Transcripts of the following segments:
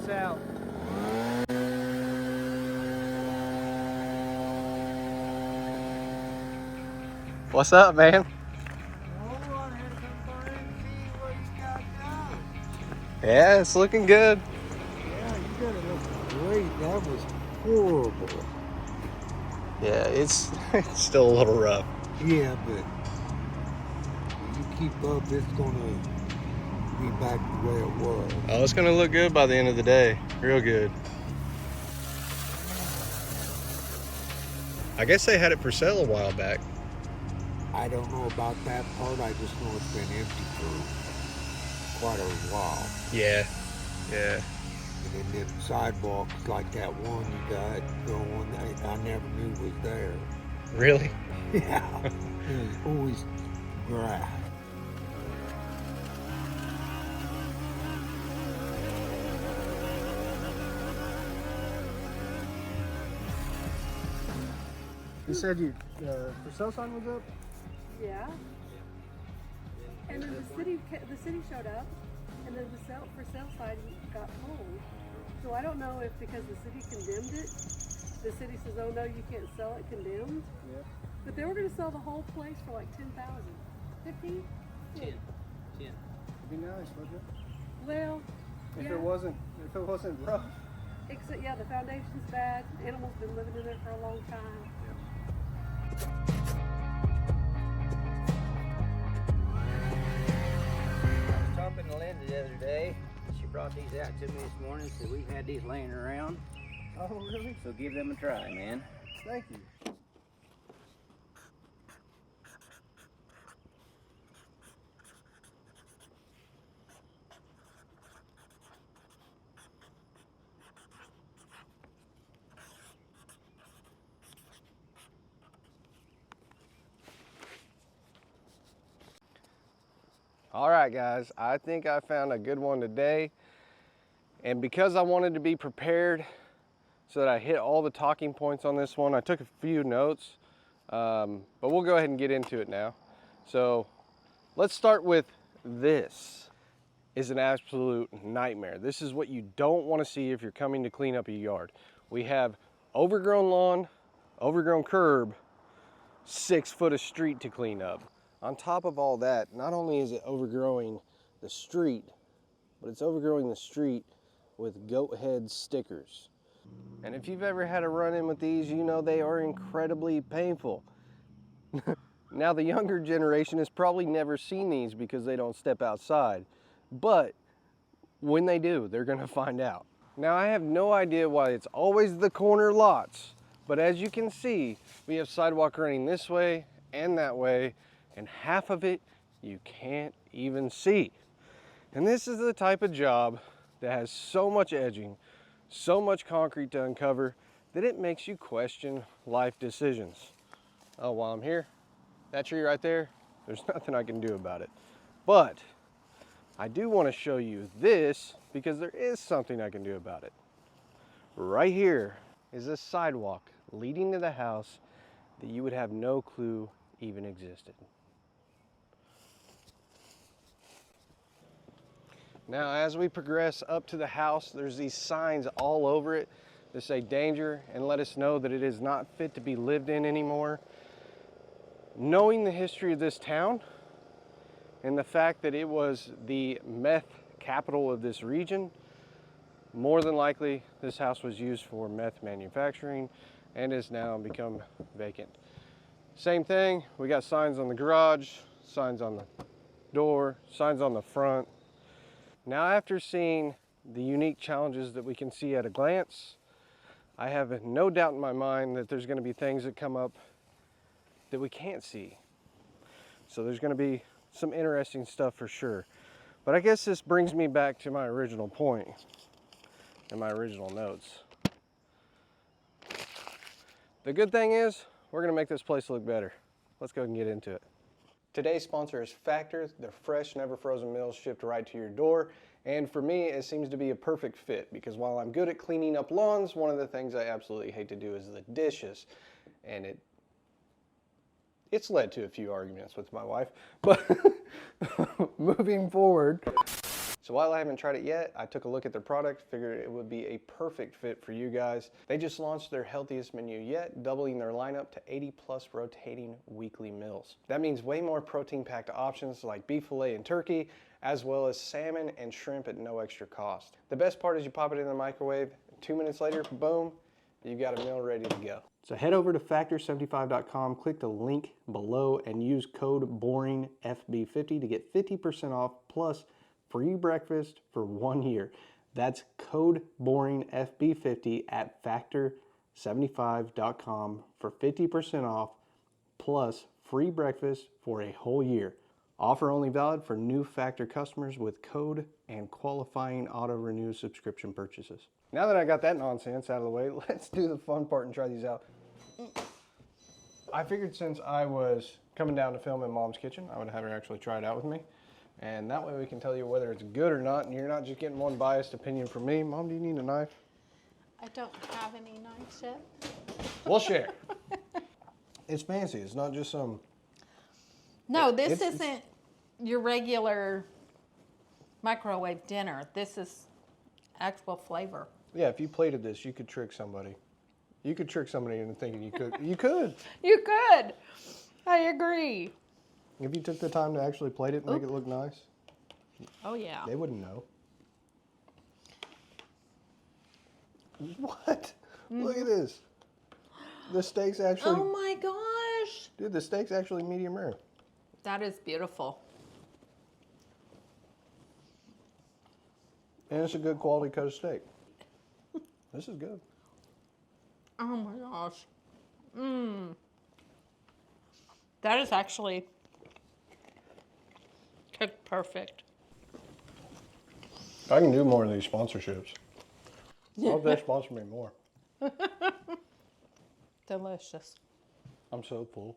out. What's up, man? Oh, I had to come by and see what you got done. Yeah, it's looking good. Yeah, you got it looking great. That was horrible. Yeah, it's still a little rough. Yeah, but if you keep up, it's gonna be back the way it was. Oh, it's gonna look good by the end of the day. Real good. I guess they had it for sale a while back. I don't know about that part. I just know it's been empty for quite a while. Yeah. And then them sidewalks like that one you got going, I never knew was there. Really? Yeah, it was always grass. You said you for sale sign was up? Yeah. And then the city showed up, and then the for sale sign got pulled. So I don't know if because the city condemned it, the city says, oh no, you can't sell it condemned. Yeah. But they were going to sell the whole place for like 10,000. 15? 10. It'd be nice, wouldn't it? Well, If yeah. it wasn't rough. Except, yeah, the foundation's bad. Animals been living in there for a long time. I was talking to Linda the other day. She brought these out to me this morning, so we've had these laying around. Oh, really? So give them a try, man. Thank you. All right, guys, I think I found a good one today. And because I wanted to be prepared so that I hit all the talking points on this one, I took a few notes, but we'll go ahead and get into it now. So let's start with this. Is an absolute nightmare. This is what you don't want to see if you're coming to clean up a yard. We have overgrown lawn, overgrown curb, 6 foot of street to clean up. On top of all that, not only is it overgrowing the street, but it's overgrowing the street with goat head stickers. And if you've ever had a run-in with these, you know they are incredibly painful. Now the younger generation has probably never seen these because they don't step outside. But when they do, they're gonna find out. Now I have no idea why it's always the corner lots, but as you can see, we have sidewalk running this way and that way, and half of it you can't even see. And this is the type of job that has so much edging, so much concrete to uncover, that it makes you question life decisions. Oh, while I'm here, that tree right there, there's nothing I can do about it. But I do want to show you this because there is something I can do about it. Right here is a sidewalk leading to the house that you would have no clue even existed. Now, as we progress up to the house, there's these signs all over it that say danger and let us know that it is not fit to be lived in anymore. Knowing the history of this town and the fact that it was the meth capital of this region, more than likely this house was used for meth manufacturing and has now become vacant. Same thing, we got signs on the garage, signs on the door, signs on the front. Now, after seeing the unique challenges that we can see at a glance, I have no doubt in my mind that there's going to be things that come up that we can't see. So there's going to be some interesting stuff for sure. But I guess this brings me back to my original point and my original notes. The good thing is, we're going to make this place look better. Let's go and get into it. Today's sponsor is Factor. Their fresh, never frozen meals shipped right to your door. And for me, it seems to be a perfect fit because while I'm good at cleaning up lawns, one of the things I absolutely hate to do is the dishes. And it's led to a few arguments with my wife. But moving forward, So while I haven't tried it yet, I took a look at their product, figured it would be a perfect fit for you guys. They just launched their healthiest menu yet, doubling their lineup to 80+ rotating weekly meals. That means way more protein-packed options like beef fillet and turkey, as well as salmon and shrimp at no extra cost. The best part is you pop it in the microwave, 2 minutes later, boom, you've got a meal ready to go. So head over to factor75.com, click the link below, and use code BORINGFB50 to get 50% off plus free breakfast for 1 year. That's code BORINGFB50 at factor75.com for 50% off plus free breakfast for a whole year. Offer only valid for new Factor customers with code and qualifying auto-renew subscription purchases. Now that I got that nonsense out of the way, let's do the fun part and try these out. I figured since I was coming down to film in Mom's kitchen, I would have her actually try it out with me. And that way we can tell you whether it's good or not, and you're not just getting one biased opinion from me. Mom, do you need a knife? I don't have any knives yet. We'll share. It's fancy. It's not just some... No, this isn't your regular microwave dinner. This is actual flavor. Yeah, if you plated this, you could trick somebody. You could trick somebody into thinking you could. You could. You could. I agree. If you took the time to actually plate it and make it look nice, Oh, yeah. they wouldn't know. What? Look at this. The steak's actually... Oh, my gosh. Dude, the steak's actually medium rare. That is beautiful. And it's a good quality cut of steak. This is good. Oh, my gosh. Mmm. That is actually cooked perfect. I can do more of these sponsorships. I hope they sponsor me more. Delicious. I'm so full.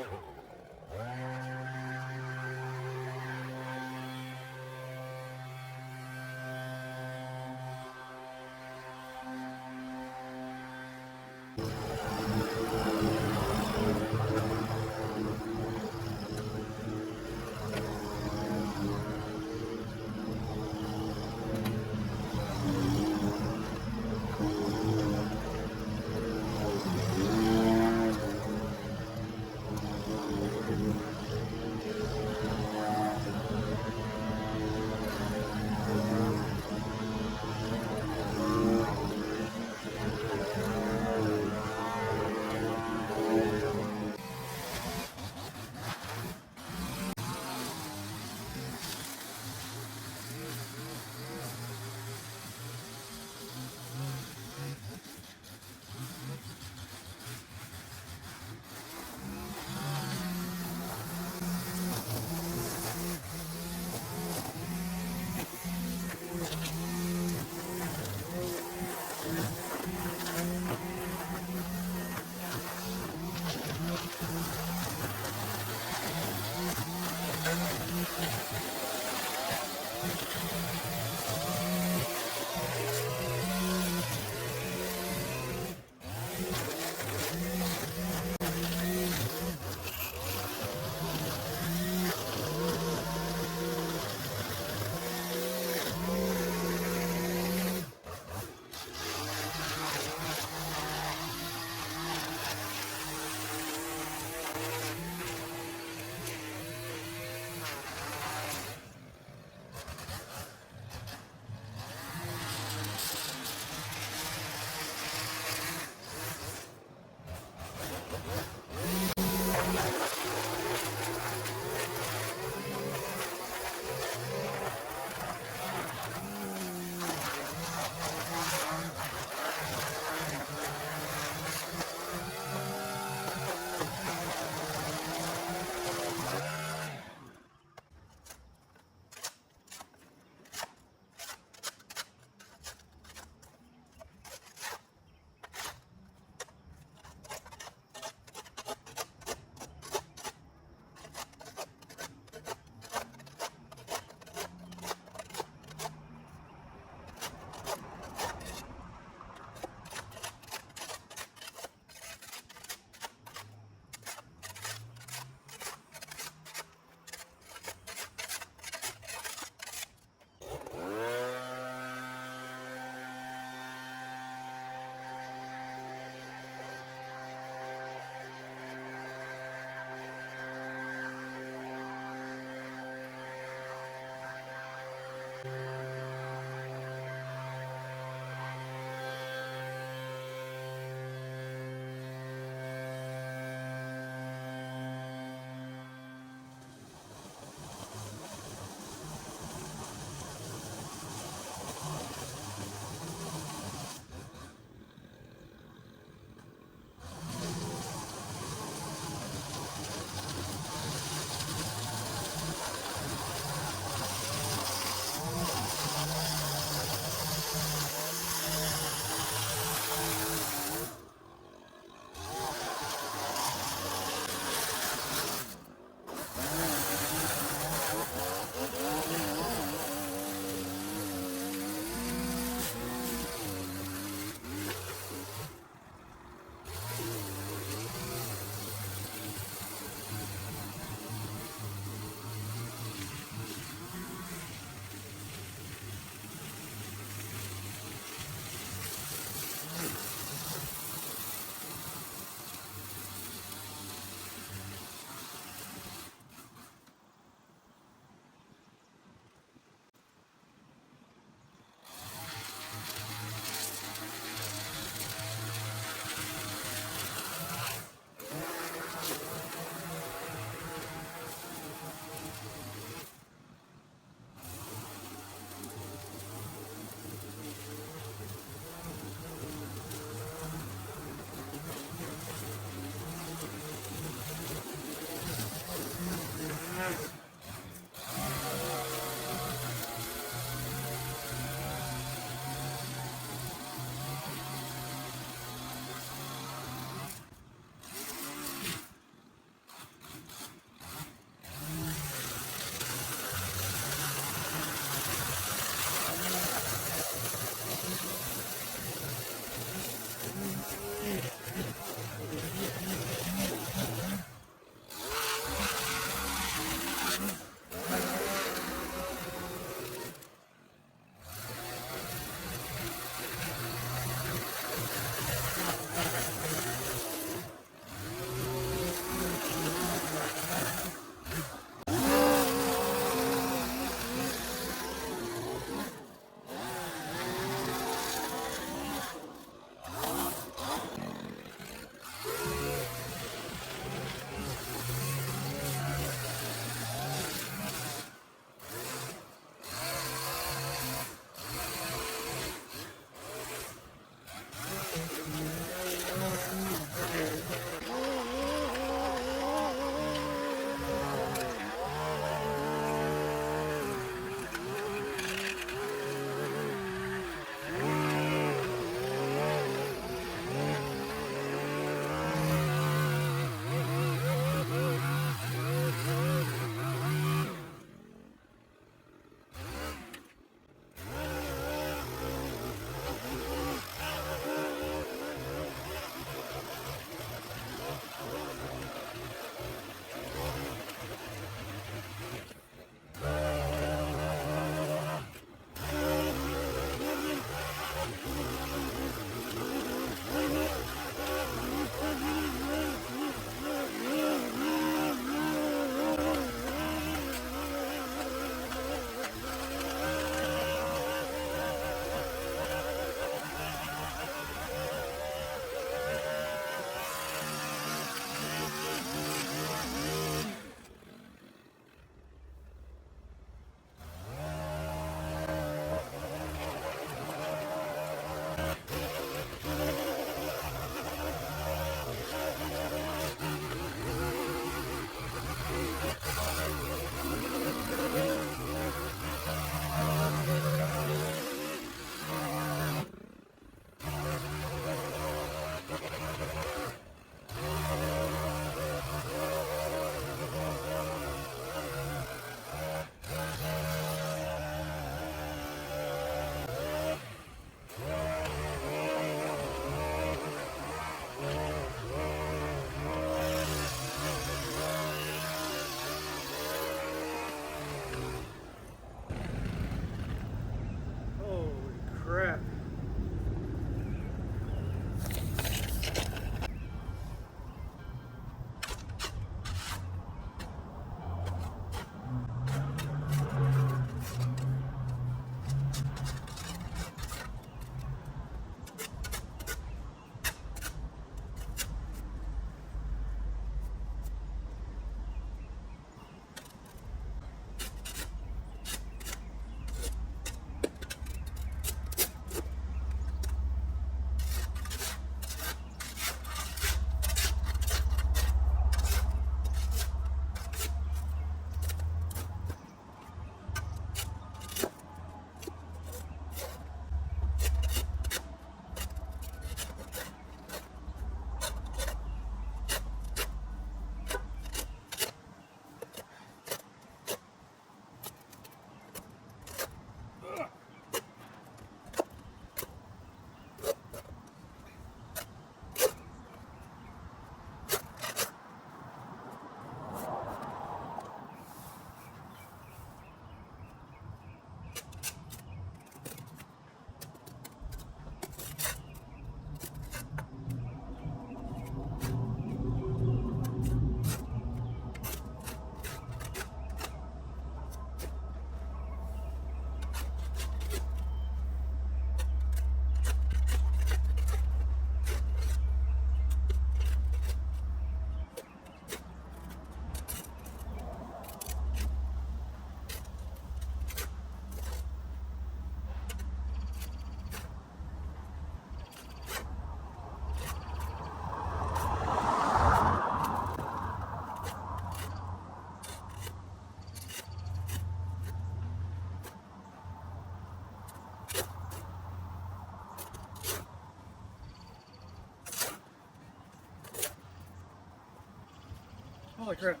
Holy crap.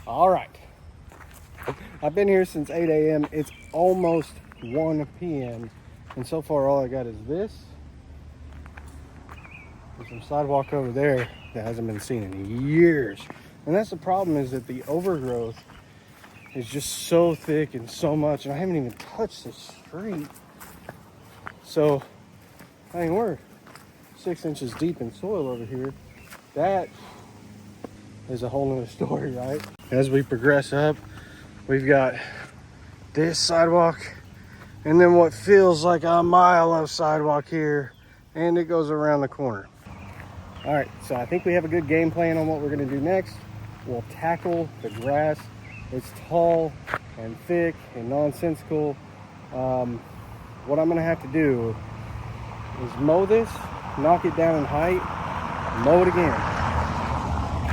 All right. I've been here since 8 a.m. It's almost 1 p.m. And so far all I got is this. There's some sidewalk over there that hasn't been seen in years. And that's the problem, is that the overgrowth is just so thick and so much. And I haven't even touched the street. So, I mean, we're 6 inches deep in soil over here. That is a whole nother story, right? As we progress up, we've got this sidewalk and then what feels like a mile of sidewalk here, and it goes around the corner. All right, so I think we have a good game plan on what we're gonna do next. We'll tackle the grass. It's tall and thick and nonsensical. What I'm gonna have to do is mow this, knock it down in height, mow it again,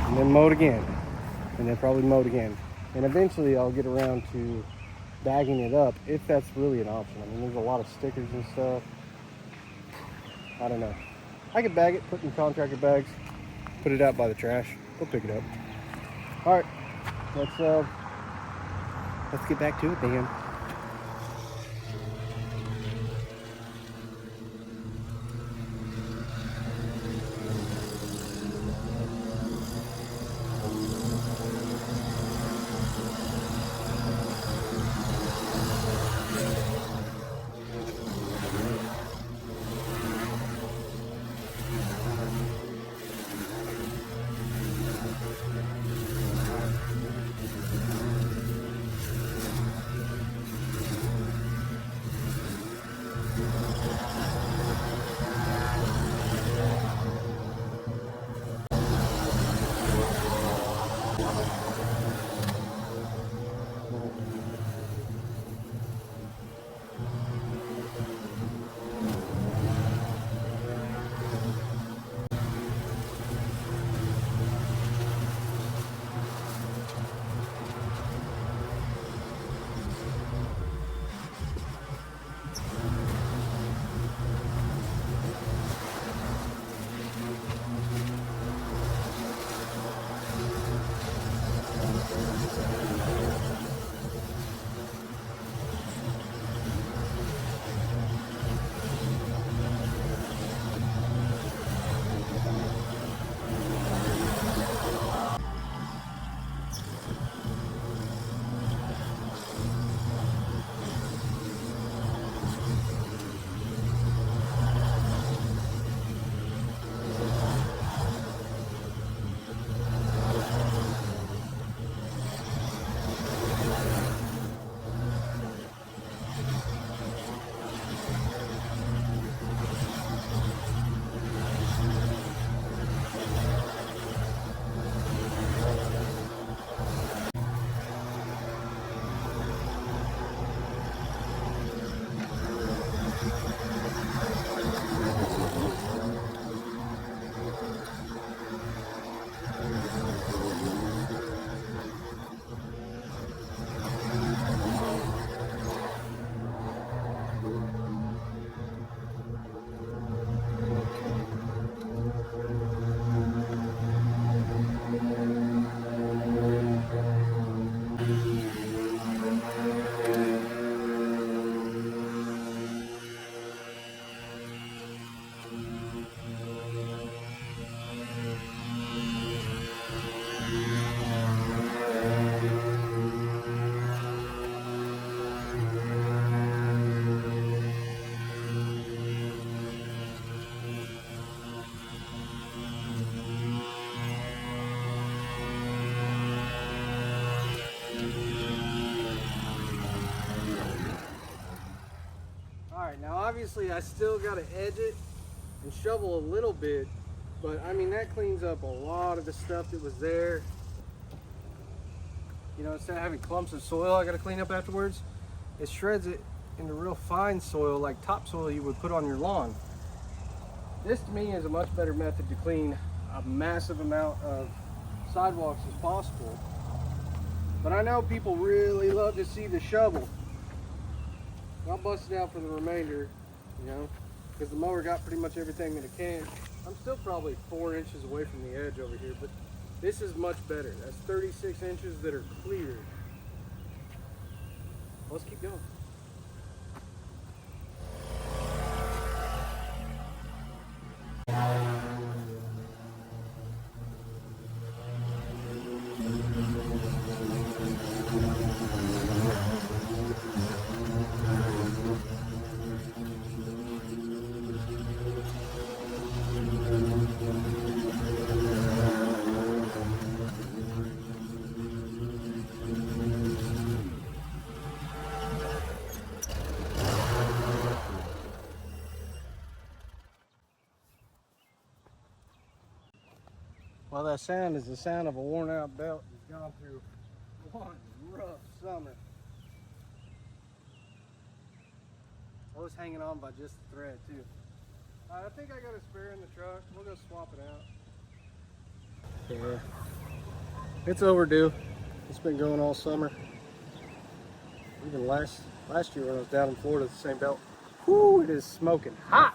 and then mow it again, and then probably mow it again. And eventually I'll get around to bagging it up, if that's really an option. I mean, there's a lot of stickers and stuff. I don't know. I could bag it, put it in contractor bags, put it out by the trash. They'll pick it up. All right, let's get back to it then. Alright, now obviously I still got to edge it and shovel a little bit, but I mean that cleans up a lot of the stuff that was there. You know, instead of having clumps of soil I got to clean up afterwards, it shreds it into real fine soil like topsoil you would put on your lawn. This to me is a much better method to clean a massive amount of sidewalks as possible. But I know people really love to see the shovel. I'll bust it out for the remainder, you know, because the mower got pretty much everything that it can. I'm still probably 4 inches away from the edge over here, but this is much better. That's 36 inches that are clear. Let's keep going. Well, that sound is the sound of a worn out belt that's gone through one rough summer. I was hanging on by just the thread too. I think I got a spare in the truck. We'll go swap it out. Yeah, it's overdue. It's been going all summer. Even last year when I was down in Florida, the same belt. Whoo, it is smoking hot.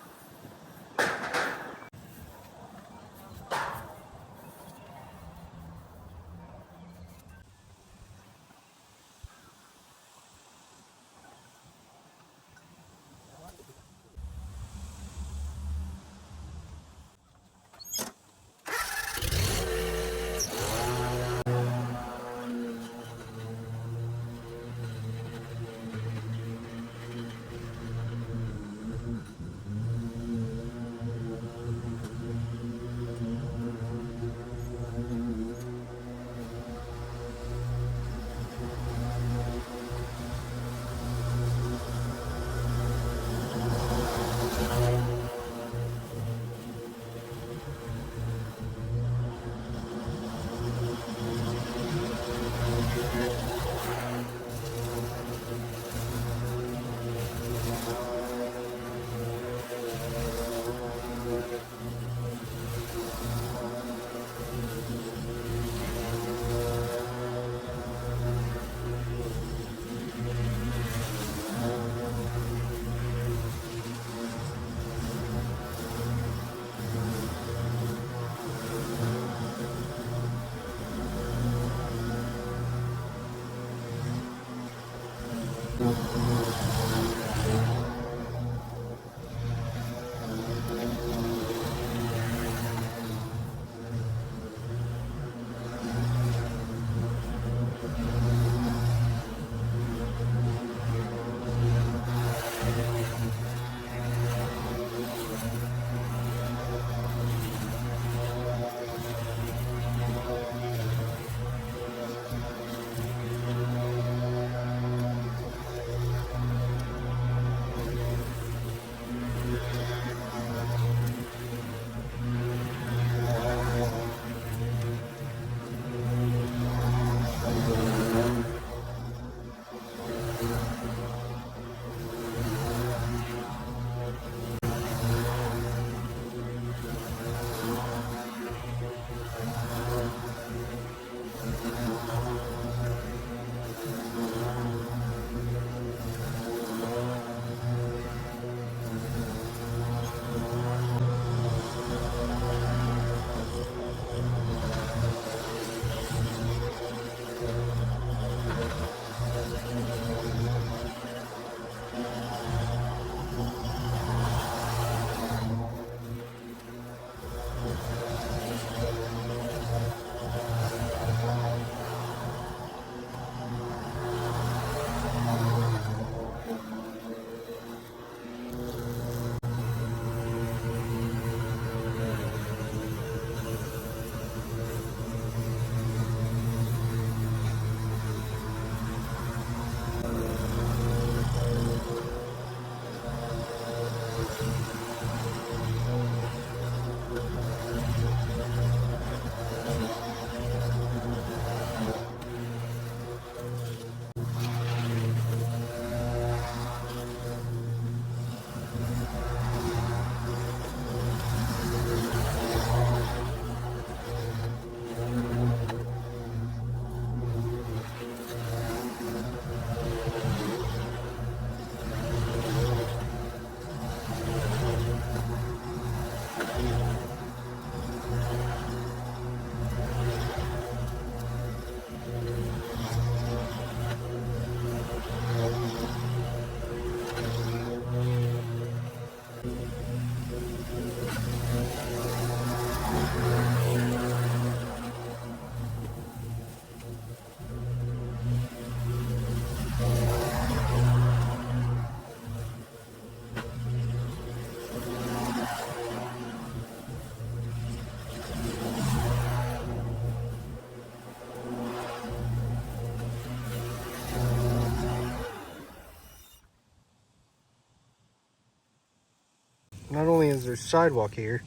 because there's sidewalk here,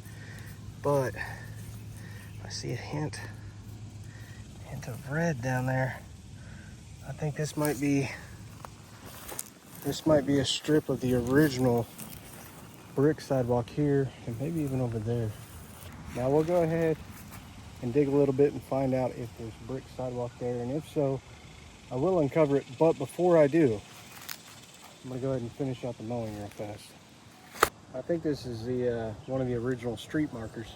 but I see a hint of red down there. I think this might be a strip of the original brick sidewalk here, and maybe even over there. Now we'll go ahead and dig a little bit and find out if there's brick sidewalk there, and if so, I will uncover it. But before I do, I'm gonna go ahead and finish out the mowing real fast. I think this is the one of the original street markers.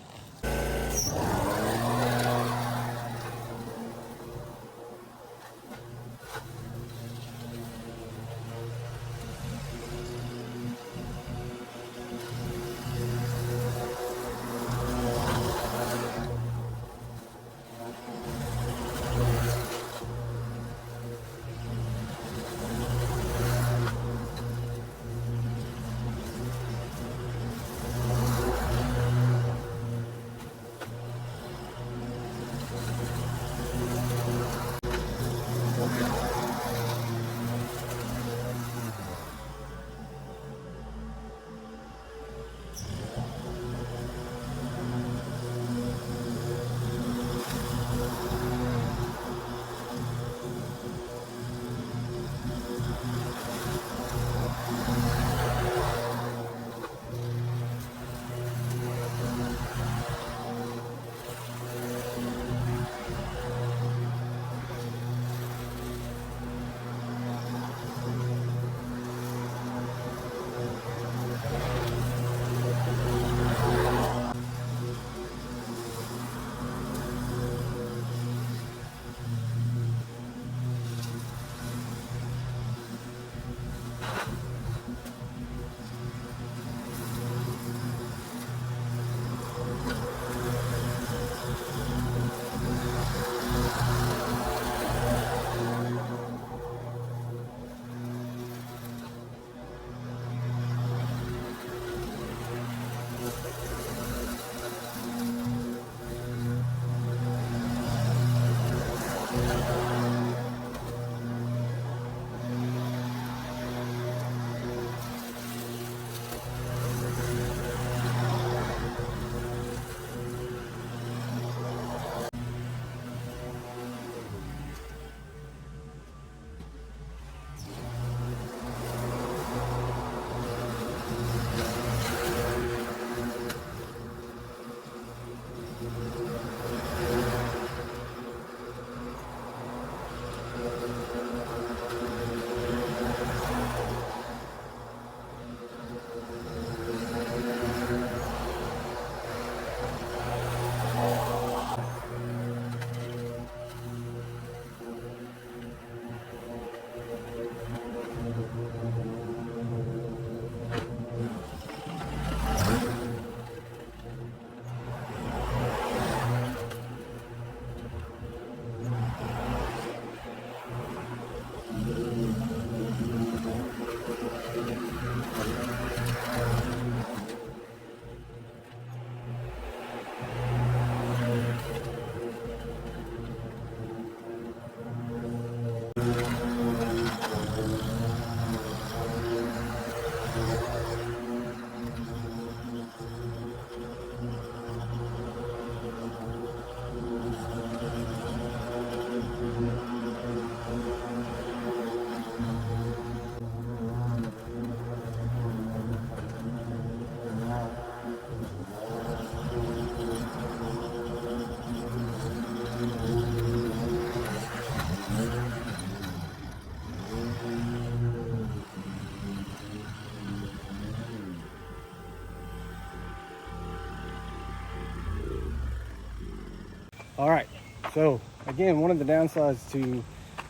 All right, so again, one of the downsides to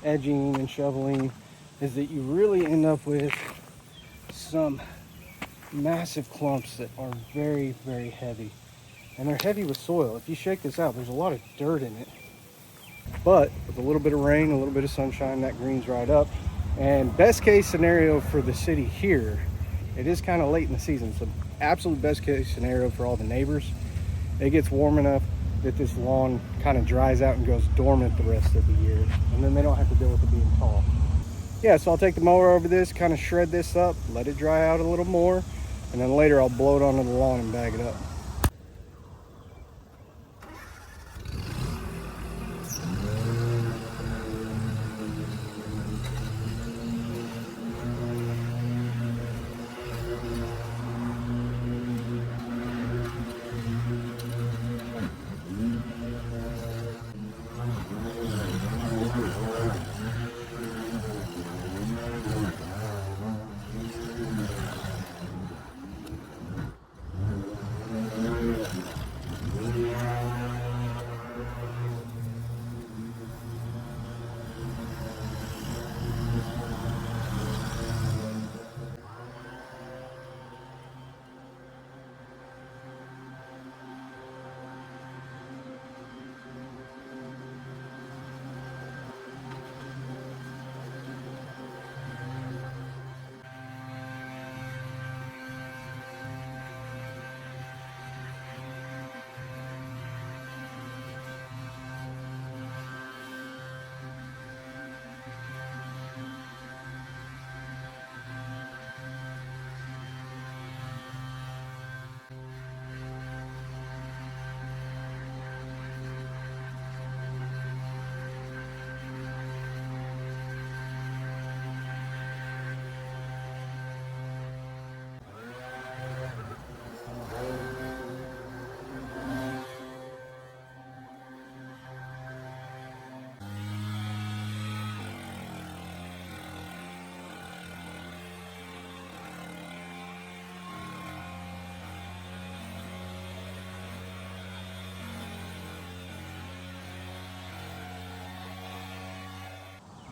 edging and shoveling is that you really end up with some massive clumps that are very, very heavy. And they're heavy with soil. If you shake this out, there's a lot of dirt in it. But with a little bit of rain, a little bit of sunshine, that greens right up. And best case scenario for the city here, it is kind of late in the season, so absolute best case scenario for all the neighbors, it gets warm enough that this lawn kind of dries out and goes dormant the rest of the year, and then they don't have to deal with it being tall. Yeah, so I'll take the mower over this, kind of shred this up, let it dry out a little more, And then later I'll blow it onto the lawn and bag it up.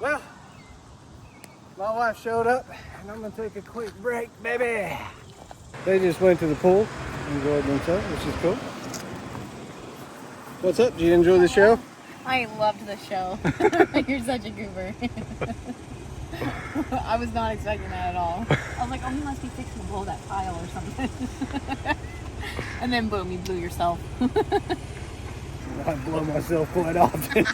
Well, my wife showed up and I'm gonna take a quick break, baby. They just went to the pool, enjoyed themselves, which is cool. What's up? Did you enjoy the show? I loved the show. You're such a goober. I was not expecting that at all. I was like, oh, he must be fixing to blow that pile or something. And then boom, you blew yourself. I blow myself quite often.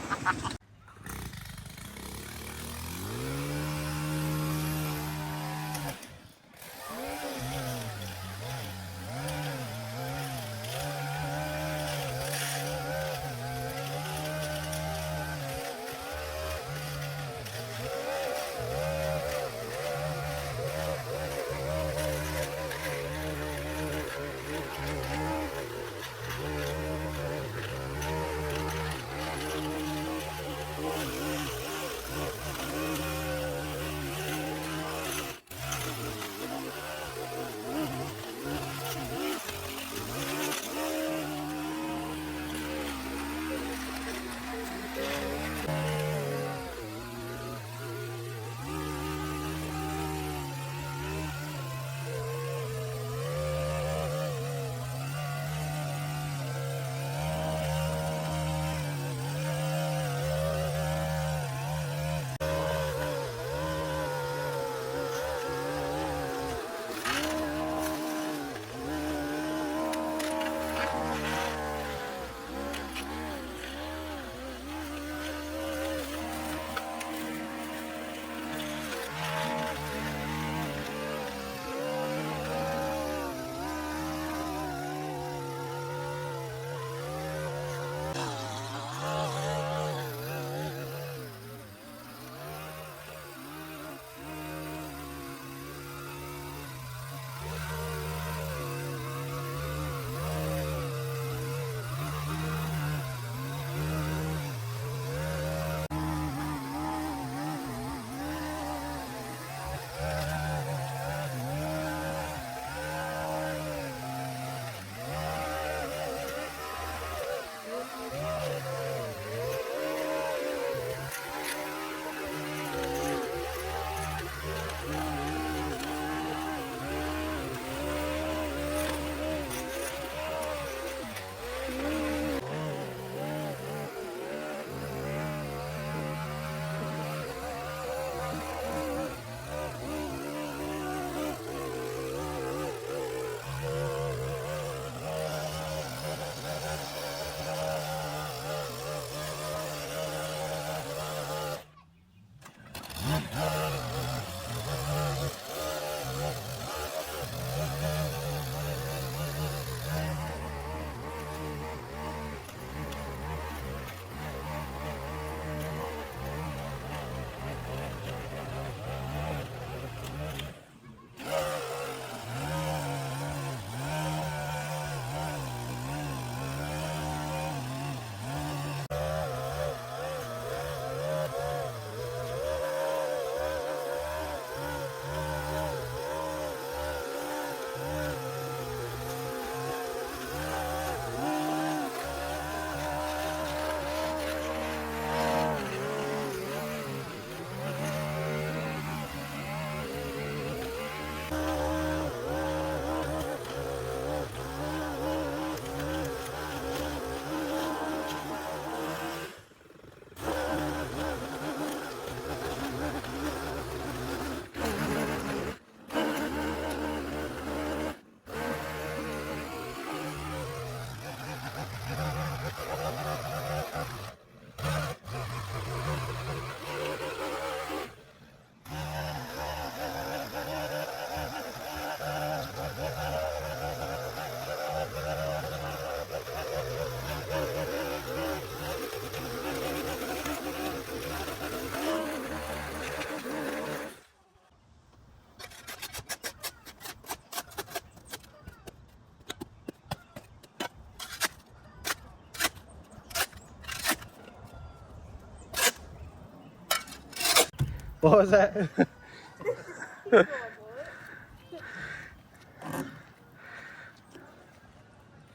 What was that?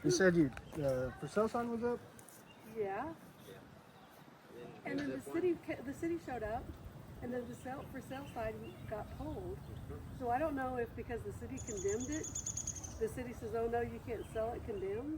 You said you for sale sign was up? Yeah. And then the city showed up, and then the for sale sign got pulled. So I don't know if because the city condemned it, the city says, oh no, you can't sell it condemned.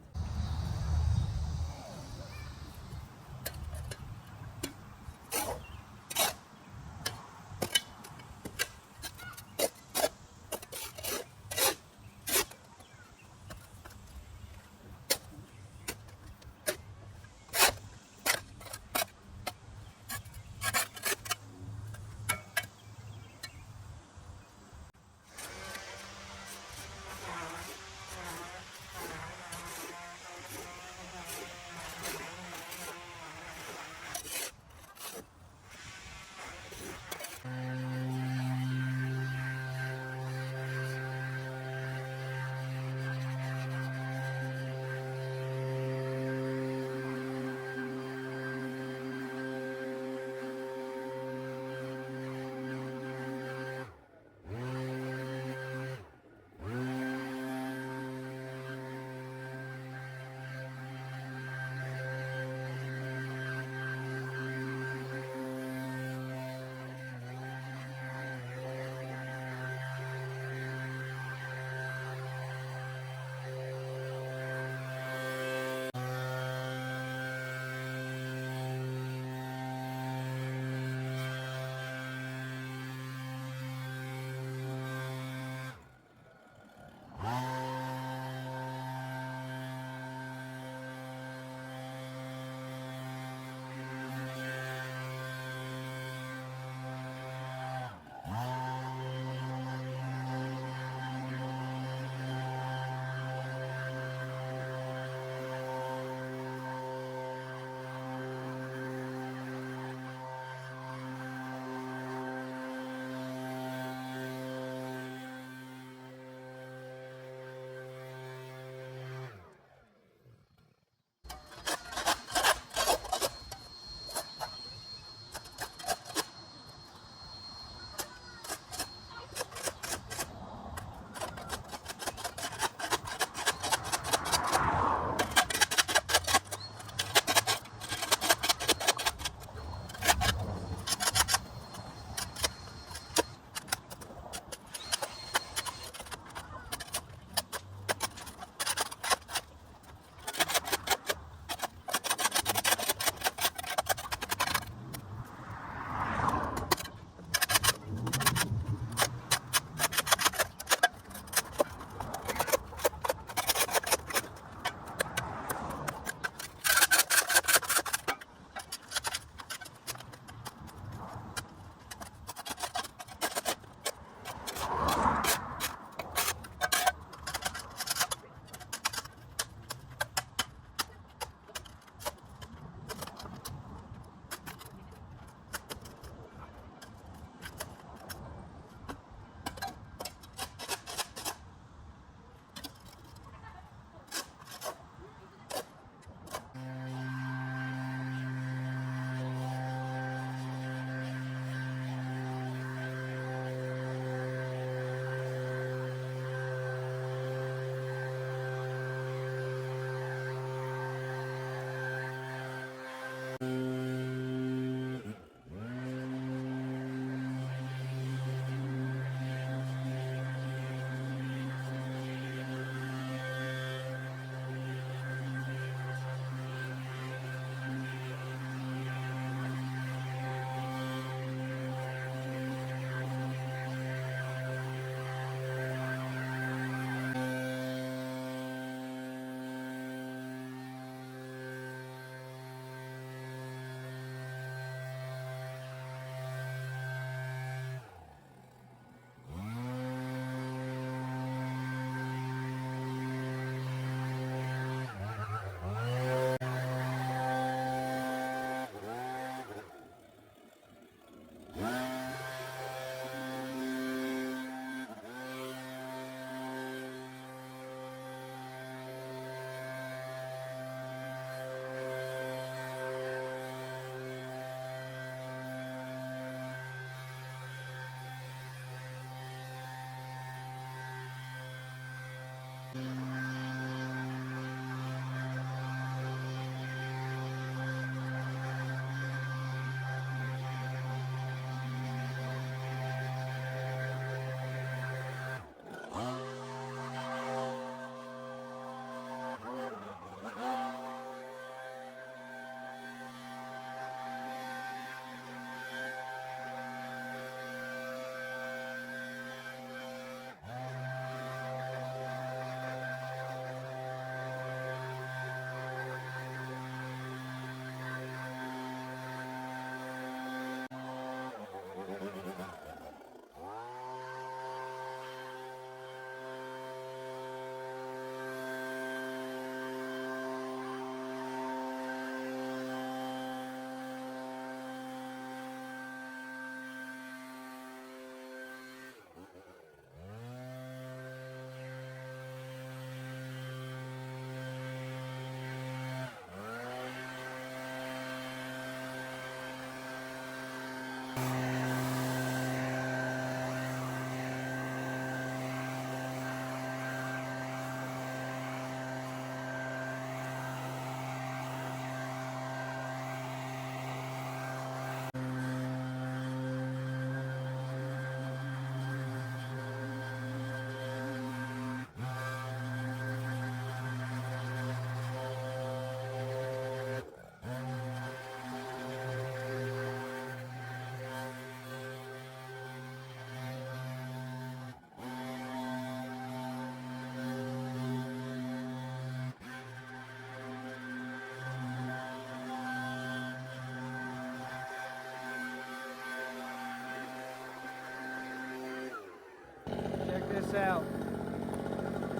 Check this out.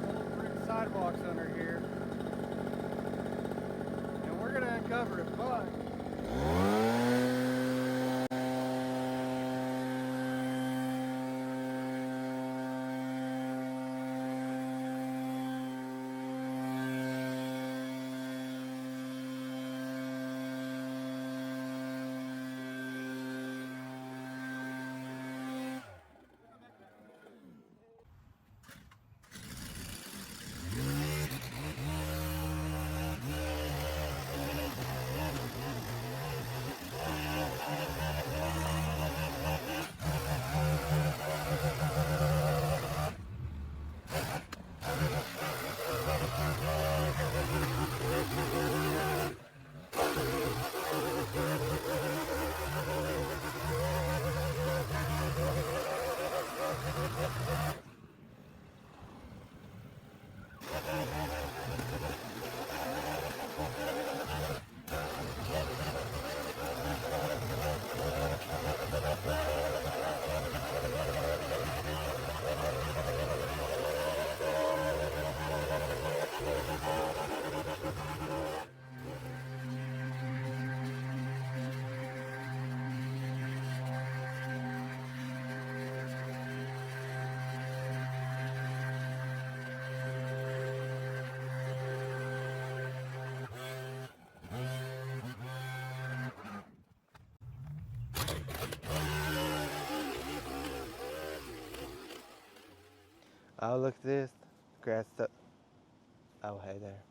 Old brick sidewalks under here. And we're gonna uncover a bug. Oh, look at this. Grass up. Oh, hey there.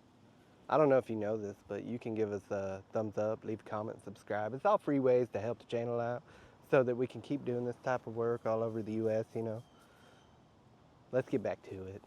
I don't know if you know this, but you can give us a thumbs up, leave a comment, subscribe. It's all free ways to help the channel out so that we can keep doing this type of work all over the U.S., you know. Let's get back to it.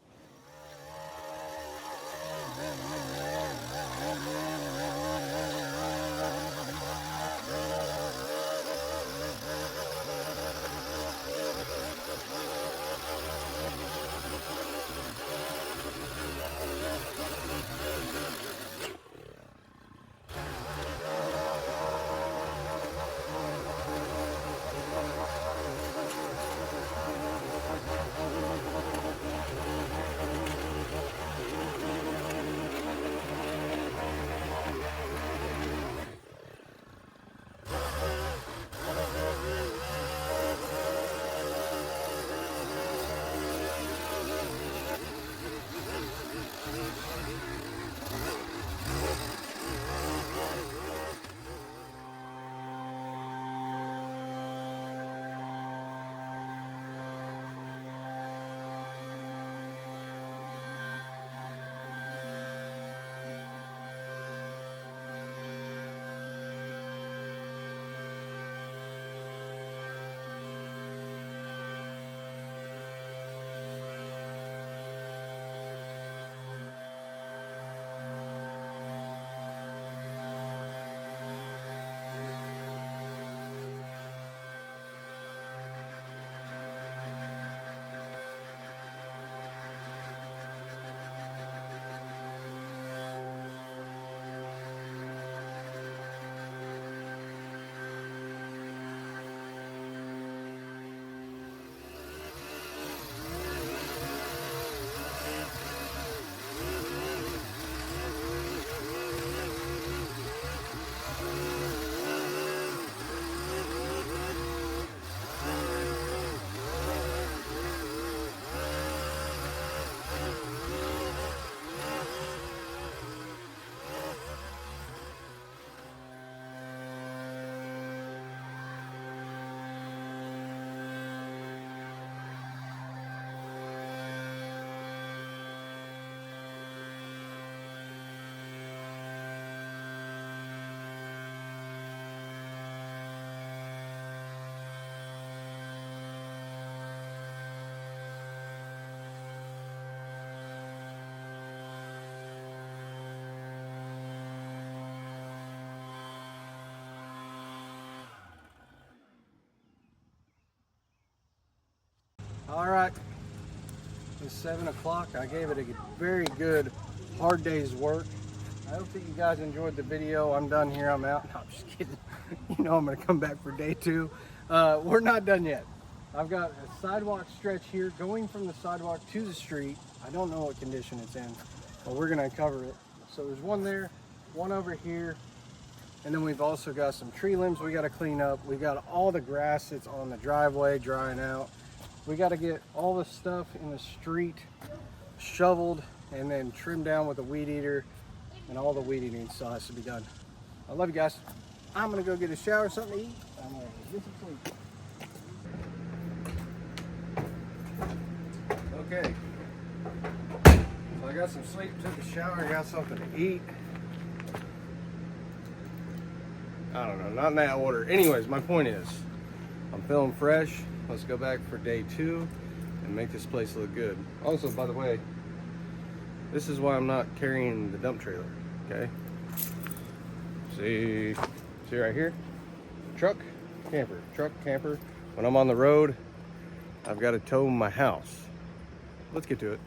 All right, it's 7 o'clock. I gave it a very good, hard day's work. I hope that you guys enjoyed the video. I'm done here, I'm out. No, I'm just kidding. You know I'm gonna come back for day 2. We're not done yet. I've got a sidewalk stretch here going from the sidewalk to the street. I don't know what condition it's in, but we're gonna cover it. So there's one there, one over here, and then we've also got some tree limbs we gotta clean up. We got all the grass that's on the driveway drying out. We gotta get all the stuff in the street shoveled and then trimmed down with a weed eater, and all the weed eating still has to be done. I love you guys. I'm gonna go get a shower, something to eat. I'm gonna get some sleep. Okay, so I got some sleep, took a shower, I got something to eat. I don't know, not in that order. Anyways, my point is, I'm feeling fresh. Let's go back for day 2 and make this place look good. Also, by the way, this is why I'm not carrying the dump trailer, okay? See right here? Truck, camper. When I'm on the road, I've got to tow my house. Let's get to it.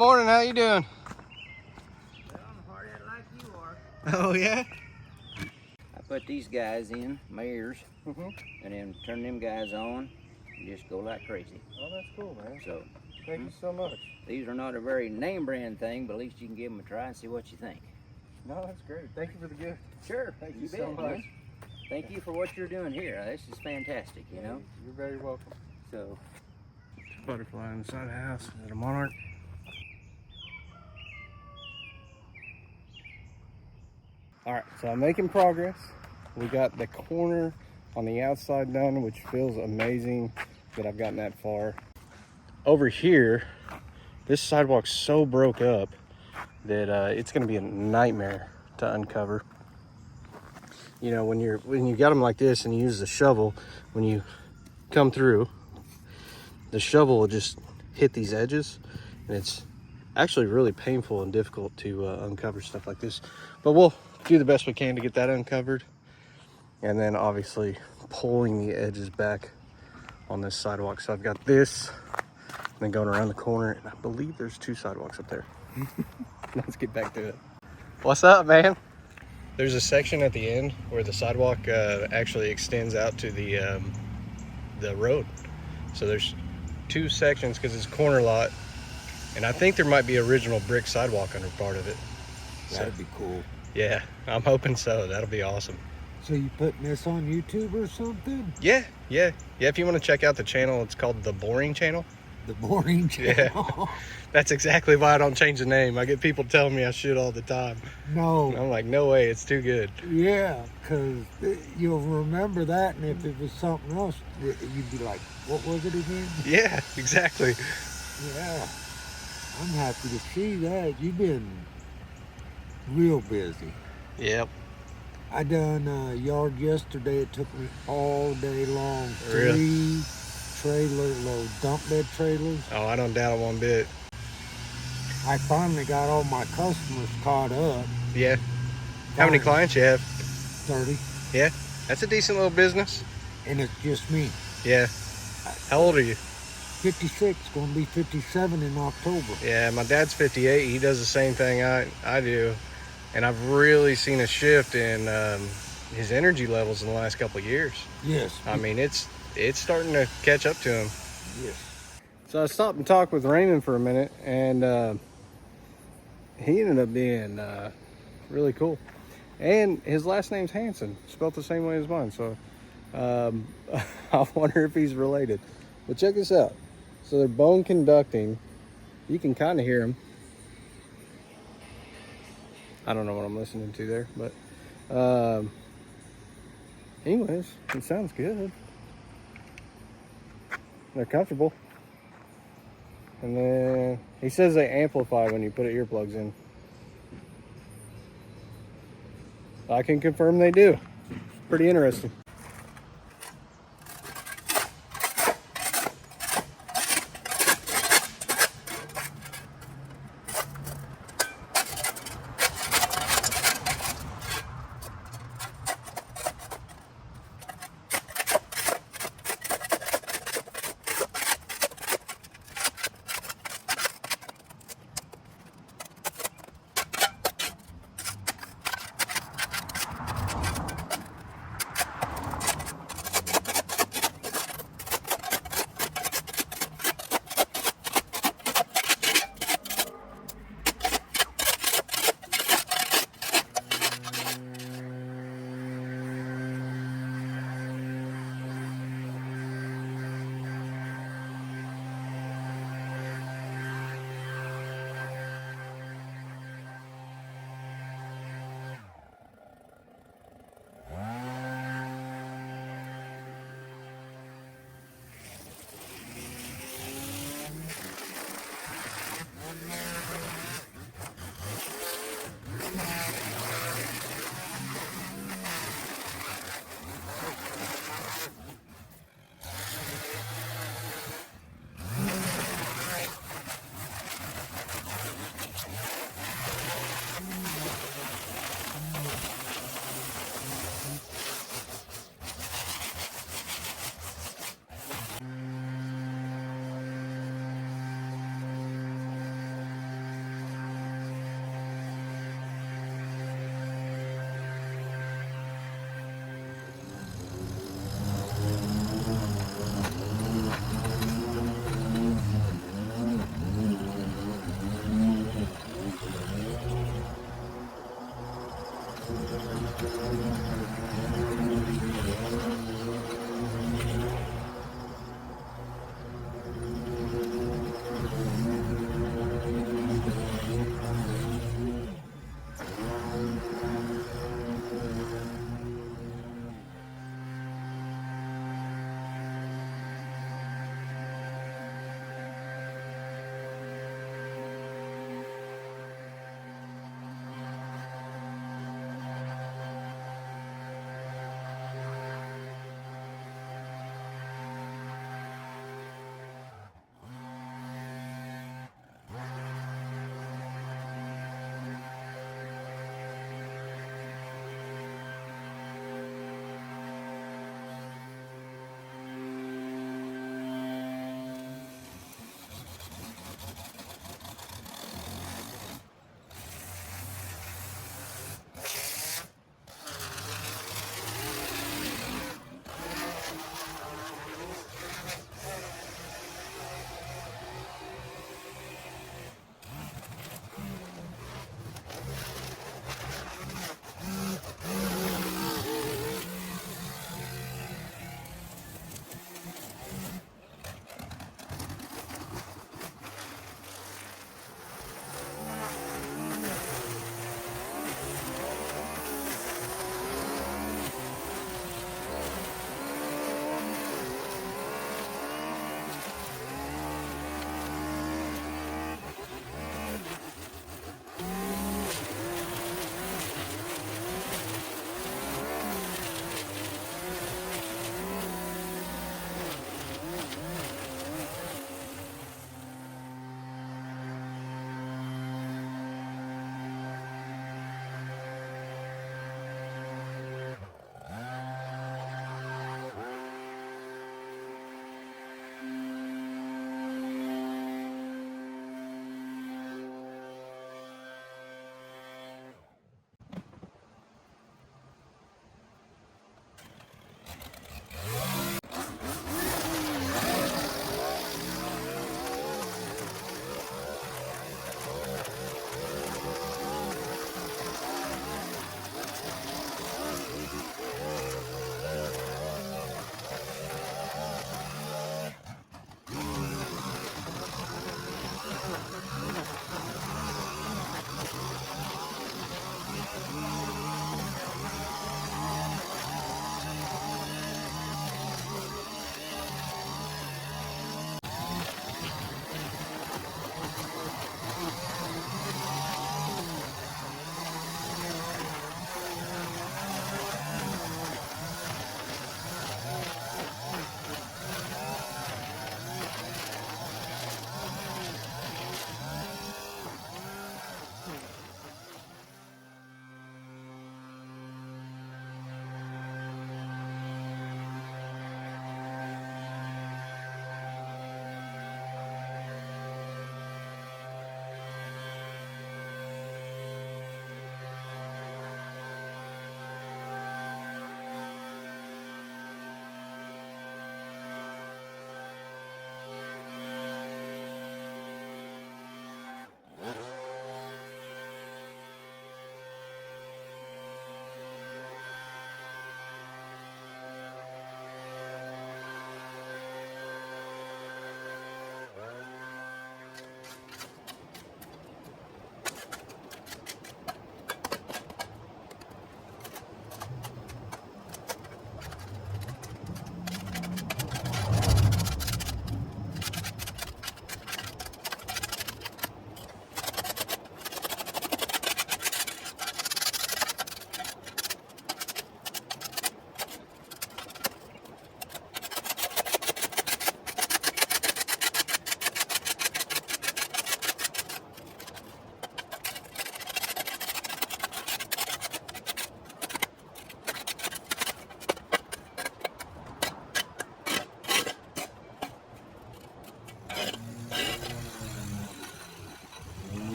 morning. How you doing? Well, I'm hard at it like you are. Oh yeah. I put these guys in, mayors, and then turn them guys on and just go like crazy. Oh, that's cool, man. So, Thank you so much. these are not a very name brand thing, but at least you can give them a try and see what you think. No, that's great. Thank you for the gift. Sure, Thank you you bet, so much. man. Thank you for what you're doing here. This is fantastic, you know? You're very welcome. So, Butterfly inside the house. Is it a monarch? All right, so I'm making progress. We got the corner on the outside done, which feels amazing that I've gotten that far. Over here, this sidewalk's so broke up that it's gonna be a nightmare to uncover. You know, when you got them like this and you use the shovel, when you come through, the shovel will just hit these edges, and it's actually really painful and difficult to uncover stuff like this. But we'll do the best we can to get that uncovered, and then obviously pulling the edges back on this sidewalk. So I've got this, and then going around the corner, and I believe there's 2 sidewalks up there. Let's get back to it. What's up, man? There's a section at the end where the sidewalk actually extends out to the road. So there's 2 sections because it's a corner lot, and I think there might be original brick sidewalk under part of it. That'd be cool. Yeah, I'm hoping so. That'll be awesome. So you putting this on YouTube or something? Yeah. If you want to check out the channel, it's called The Boring Channel. The Boring Channel. Yeah. That's exactly why I don't change the name. I get people telling me I should all the time. No. And I'm like, no way, it's too good. Yeah, because you'll remember that, and if it was something else, you'd be like, what was it again? Yeah, exactly. Yeah. I'm happy to see that. You've been real busy. Yep. I done a yard yesterday. It took me all day long. Really? 3 trailer load, dump bed trailers. Oh, I don't doubt it one bit. I finally got all my customers caught up. Yeah. How many Finally. clients you have? 30. Yeah. That's a decent little business. And it's just me. Yeah. How old are you? 56, going to be 57 in October. Yeah, my dad's 58. He does the same thing I do. And I've really seen a shift in his energy levels in the last couple of years. Yes. I mean, it's starting to catch up to him. Yes. So I stopped and talked with Raymond for a minute, and he ended up being really cool. And his last name's Hanson, spelled the same way as mine. So I wonder if he's related. But check this out. So they're bone conducting. You can kind of hear them. I don't know what I'm listening to there, but anyways, it sounds good. They're comfortable. And then he says they amplify when you put earplugs in. I can confirm they do. Pretty interesting.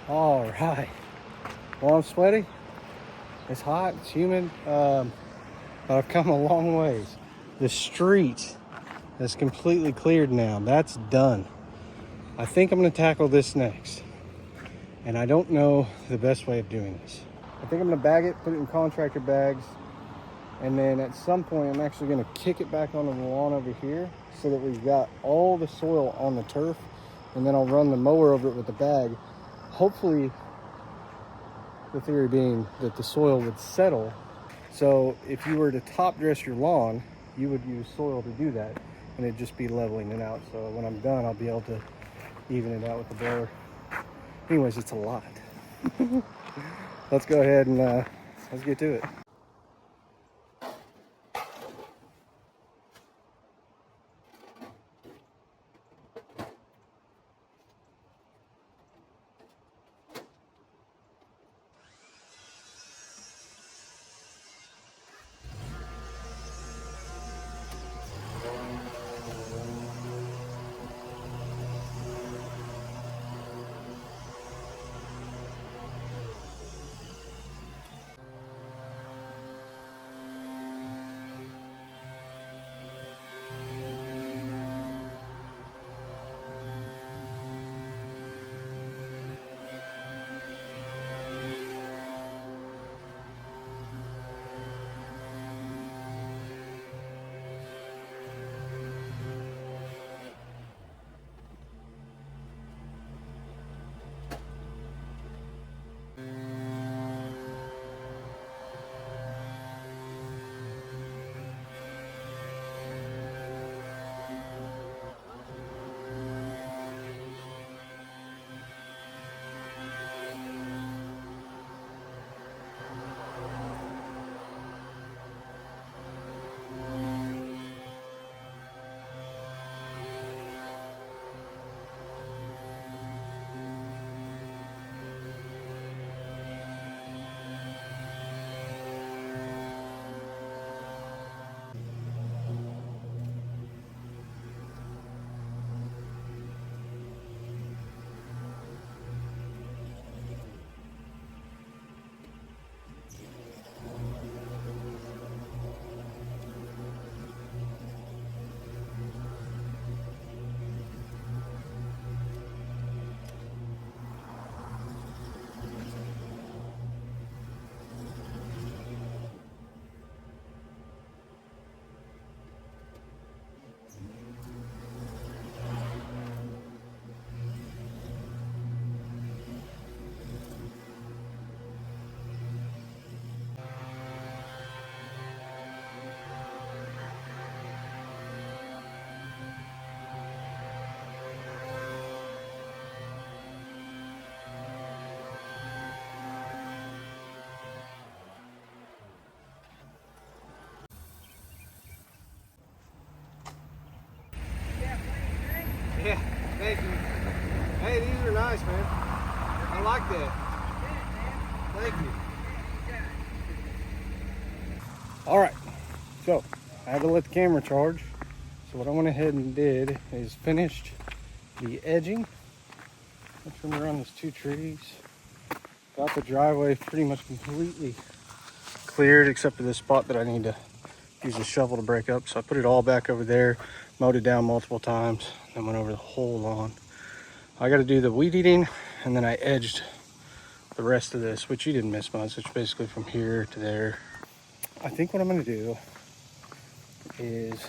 All right. Well, I'm sweaty. It's hot. It's humid. But I've come a long ways. The street is completely cleared now. That's done. I think I'm going to tackle this next. And I don't know the best way of doing this. I think I'm going to bag it, put it in contractor bags. And then at some point, I'm actually going to kick it back onto the lawn over here so that we've got all the soil on the turf. And then I'll run the mower over it with the bag. Hopefully, the theory being that the soil would settle. So if you were to top dress your lawn, you would use soil to do that. And it'd just be leveling it out. So when I'm done, I'll be able to even it out with the blower. Anyways, it's a lot. Let's go ahead and let's get to it. Yeah, thank you. Hey, these are nice, man. I like that. Thank you. All right, so I had to let the camera charge. So what I went ahead and did is finished the edging. I trimmed around those 2 trees. Got the driveway pretty much completely cleared except for this spot that I need to use a shovel to break up. So I put it all back over there, mowed it down multiple times, then went over the whole lawn. I got to do the weed eating, and then I edged the rest of this, which you didn't miss much. It's basically from here to there. I think what I'm going to do is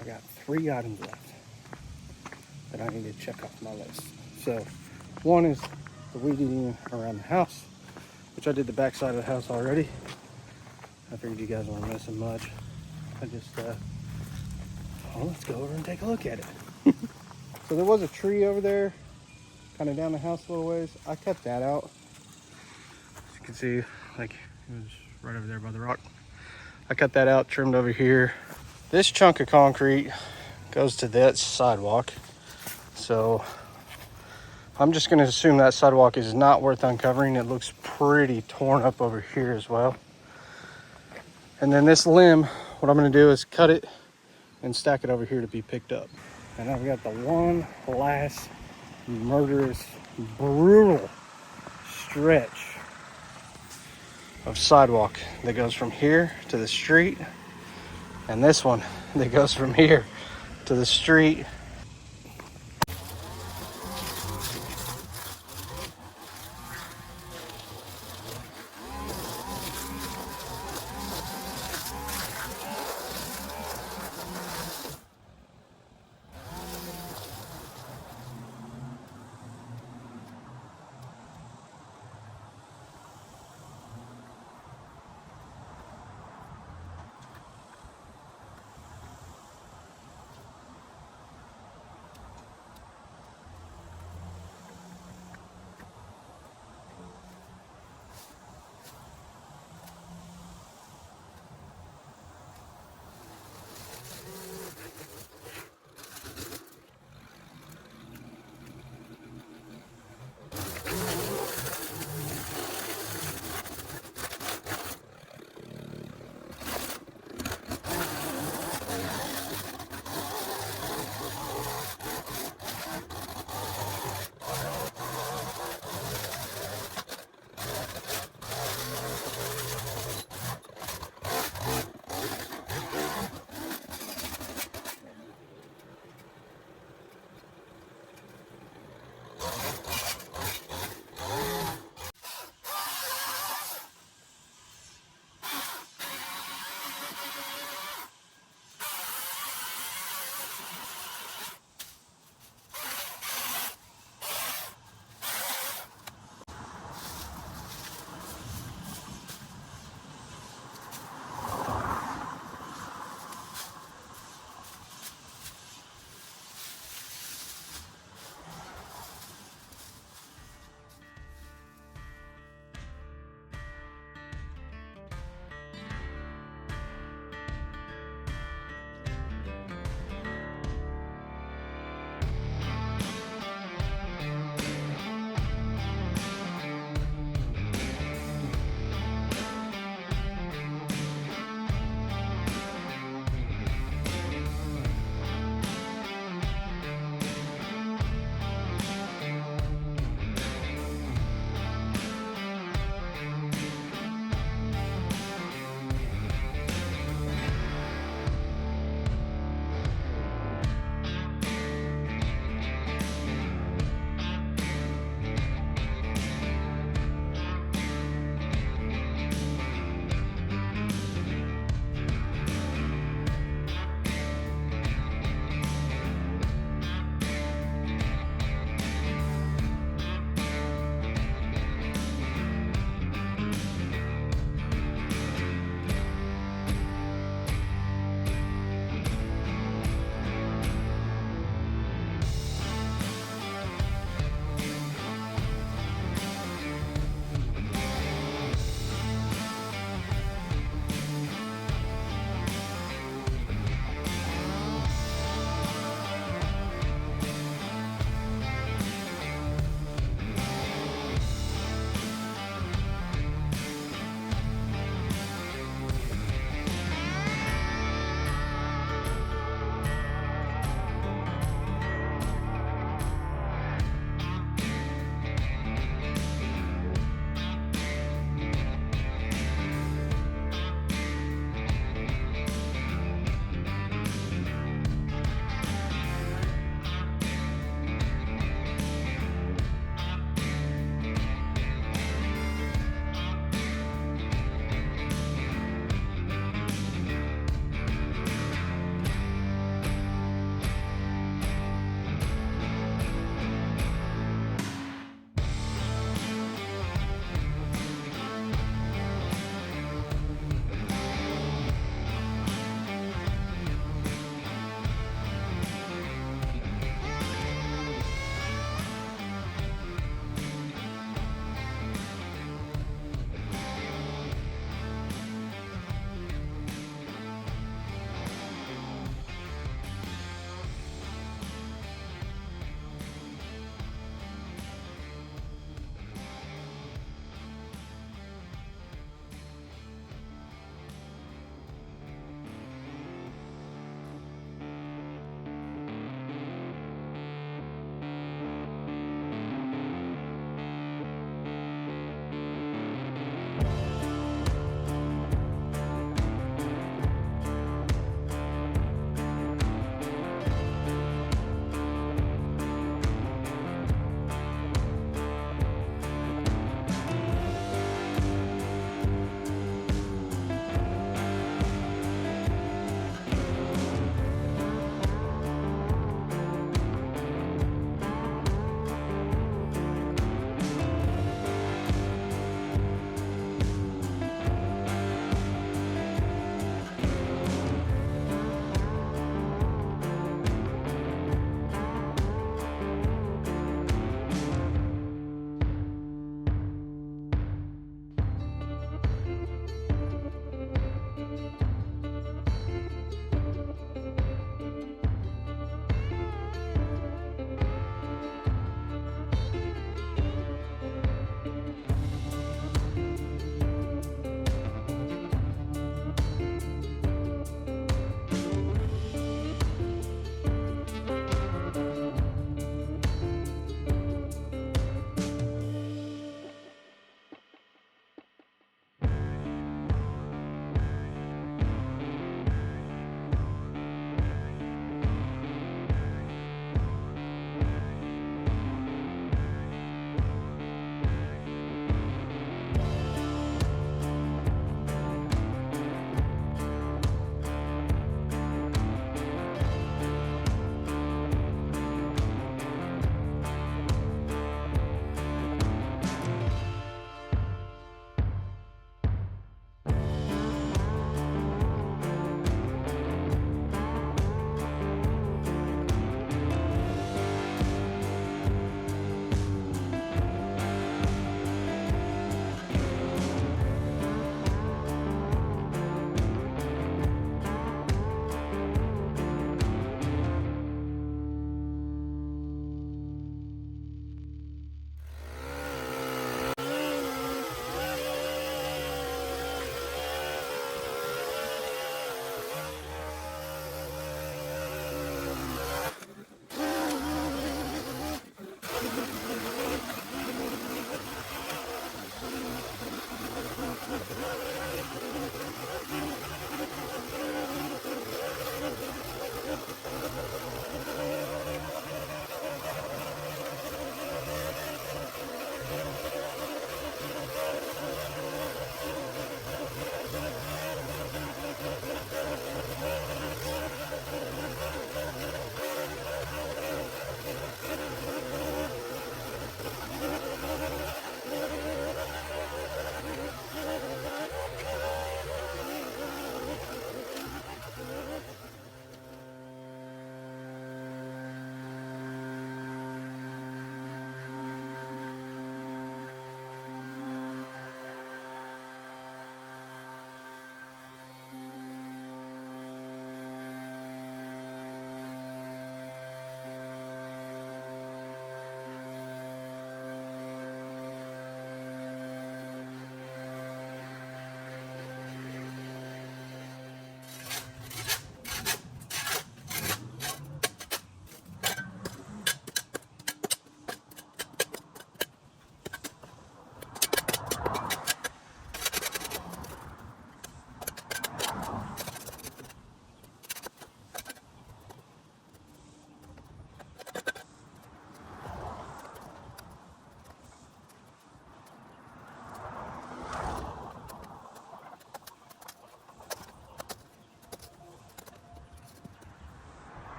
I got 3 items left that I need to check off my list. So one is the weed eating around the house, which I did the back side of the house already. I figured you guys weren't missing much. I just, well, let's go over and take a look at it. So there was a tree over there, kind of down the house a little ways. I cut that out. As you can see, like, it was right over there by the rock. I cut that out, trimmed over here. This chunk of concrete goes to that sidewalk. So I'm just gonna assume that sidewalk is not worth uncovering. It looks pretty torn up over here as well. And then this limb, what I'm gonna do is cut it and stack it over here to be picked up. And I've got the one last murderous, brutal stretch of sidewalk that goes from here to the street, and this one that goes from here to the street.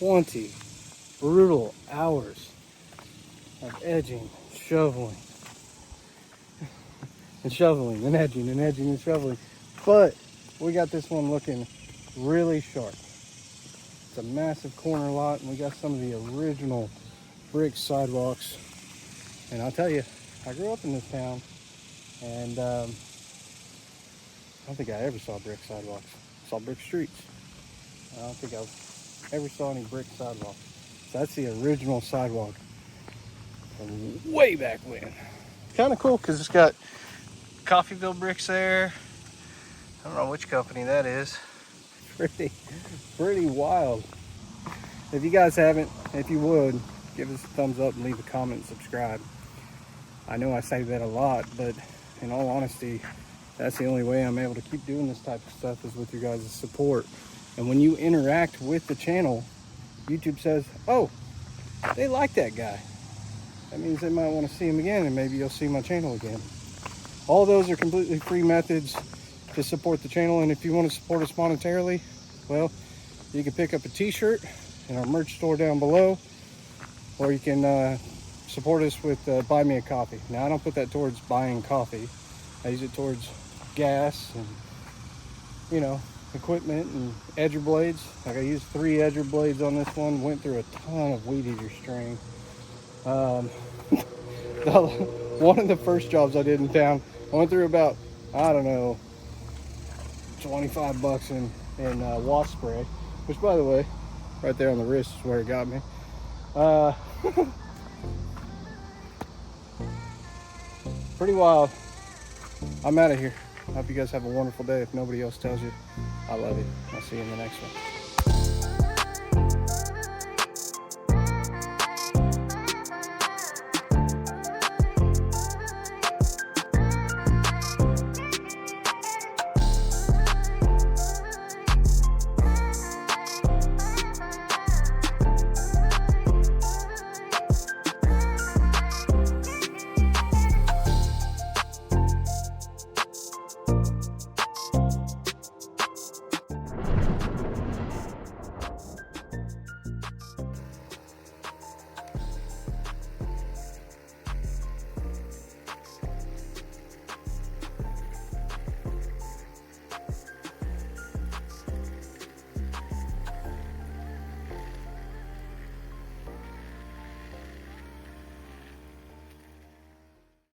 20 brutal hours of edging, shoveling, and shoveling, and edging, and edging, and shoveling. But we got this one looking really sharp. It's a massive corner lot, and we got some of the original brick sidewalks. And I'll tell you, I grew up in this town, and I don't think I ever saw brick sidewalks. I saw brick streets. I don't think I ever saw any brick sidewalks. So that's the original sidewalk from way back when. Kind of cool because it's got Coffeyville bricks there. I don't know which company that is. Pretty wild. If you guys haven't, if you would, give us a thumbs up and leave a comment and subscribe. I know I say that a lot, but in all honesty, that's the only way I'm able to keep doing this type of stuff is with your guys' support. And when you interact with the channel, YouTube says, oh, they like that guy. That means they might want to see him again, and maybe you'll see my channel again. All those are completely free methods to support the channel, and if you want to support us monetarily, well, you can pick up a t-shirt in our merch store down below, or you can support us with buy me a coffee. Now, I don't put that towards buying coffee. I use it towards gas and, you know, equipment and edger blades. Like, I used 3 edger blades on this one, went through a ton of weed eater string. One of the first jobs I did in town, I went through about, I don't know, 25 bucks in wasp spray, which, by the way, right there on the wrist is where it got me. Pretty wild. I'm out of here. I hope you guys have a wonderful day. If nobody else tells you, I love you. I'll see you in the next one.